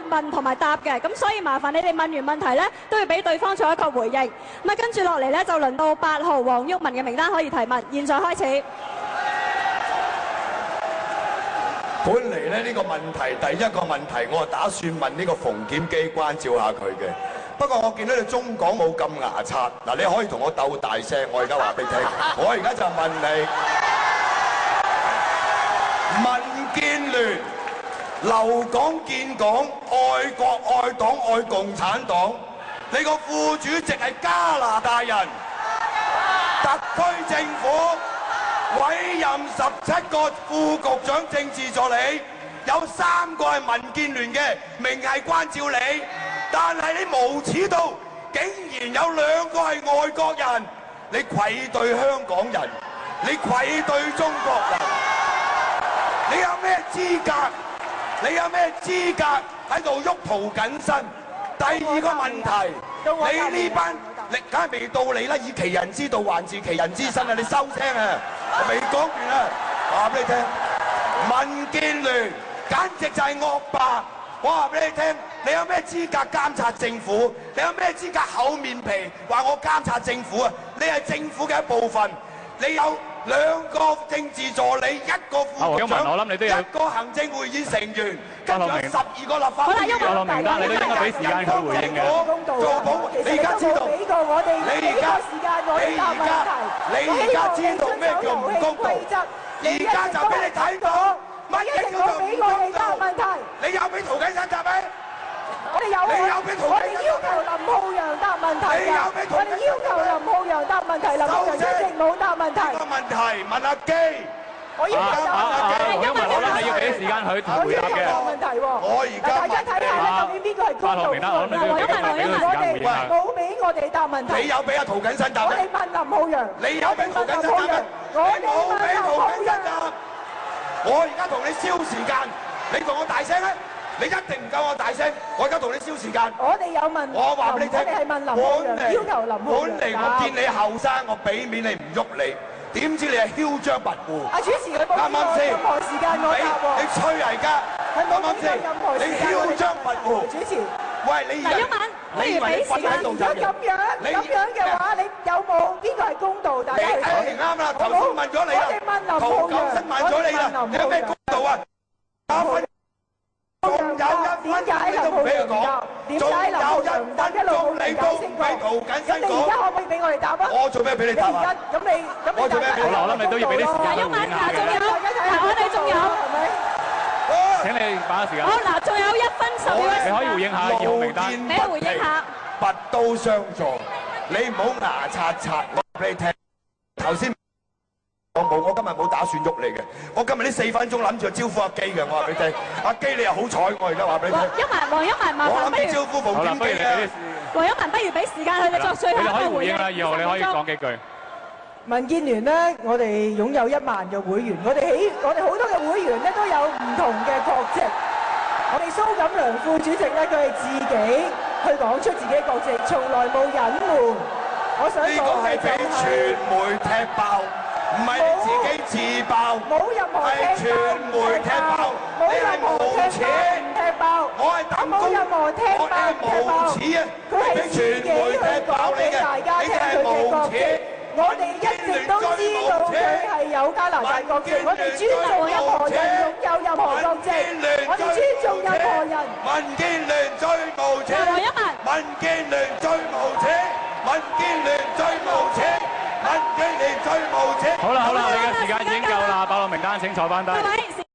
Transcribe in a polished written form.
問同埋答嘅，咁所以麻煩你哋問完問題咧，都要俾對方做一個回應。咁啊，跟住落嚟咧，就輪到8號黃毓民嘅名單可以提問，現在開始。本嚟咧呢個問題，第一個問題我打算問呢個馮檢基關照下佢嘅。不過我見到你中港冇咁牙刷，嗱你可以同我鬥大聲，我而家話俾你聽，我而家就問你，民建聯留港建港，愛國愛黨愛共產黨，你個副主席係加拿大人，特區政府委任17個副局長政治助理，有3個係民建聯嘅，明係關照你，但係你無恥到竟然有2個係外國人，你愧對香港人，你愧對中國人，你有咩資格？你有咩資格喺度喐涂謹申？第二個問題，你呢班你梗係未到你啦，以其人之道還治其人之身啊！你收聲啊！我未講完啊！話俾你聽，民建聯簡直就係惡霸。我話俾你聽，你有咩資格監察政府？你有咩資格厚面皮話我監察政府啊？你係政府嘅一部分，你有2個政治助理，1個副局長，1個行政會議成員，跟住有12個立法會議員。八號名單，你都應該俾時間佢回應嘅。做保，你而家知道？你而家知道咩叫唔公道？而家就俾你睇到乜嘢叫做唔公道？你有俾涂謹申答咩？我哋有，我哋要求林浩陽答問題㗎。我哋要求林浩陽答問題，林浩陽一直冇答問題。個問題問阿基。我要求答問題。因為我諗你要俾時間佢回答嘅。問題喎。我而家大家睇下咧，究竟邊個係公道？冇俾我哋答問題。你有俾阿涂謹申答咩？我哋問林浩陽。你有俾涂謹申答咩？你冇俾涂謹申答。我而家同你消時間，你同我大聲咧。你一定唔夠我大聲，我而家同你消時間。我哋有問，我話俾你聽，我哋係問林浩陽，要求林浩陽。本嚟我見你後生，我俾面你唔喐你，點知你係囂張跋扈。阿主持佢冇俾我任何時間我答喎。你吹嚟㗎，啱唔啱先？你囂張跋扈。主持，喂，你而家你以為你瞓喺度就咁樣嘅話，你有冇邊個係公道？大家去講。啱啦，頭先問咗你啦，涂謹申問咗你啦，你有咩公道啊？仲有1分鐘你都唔俾佢講，仲有1分鐘你都唔俾涂謹申講。你而家可唔可以俾我哋答啊？我做咩俾你答啊？我做咩俾你答？我諗你都要俾啲時間佢回應下嘅。我哋仲有，係咪？請你把握時間。好嗱，仲有1分10秒。你可以回應下2號名單。你回應下。拔刀相助，你唔好牙刷刷。我話俾你聽，頭先。我今日冇打算喐你嘅，我今日呢4分鐘諗住招呼阿基嘅，我話俾你聽，阿基你又好彩，我而家話俾你聽。黃毓民，麻煩不如招呼馮檢基啊！黃毓民，不如俾時間佢哋作最後嘅回應。你可以回應啦，2號你可以講幾句。民建聯咧，我哋擁有1萬嘅會員，我哋好多嘅會員咧都有唔同嘅國籍。我哋蘇錦樑副主席咧，佢係自己去講出自己嘅國籍，從來冇隱瞞。我想講嘅就係呢個係俾傳媒踢爆。唔係你自己自爆，係傳媒踢爆，你係無恥，我係抌工，我係無恥啊！俾傳媒踢爆你嘅，你係無恥。我哋一直都知道佢係有加拿大國籍，我哋尊重任何人擁有任何國籍，我哋尊重任何人。民建聯最無恥，民建聯最無恥，民建聯最無恥。民建聯最無恥。好啦，你嘅時間已經夠啦，8號名單請坐翻低。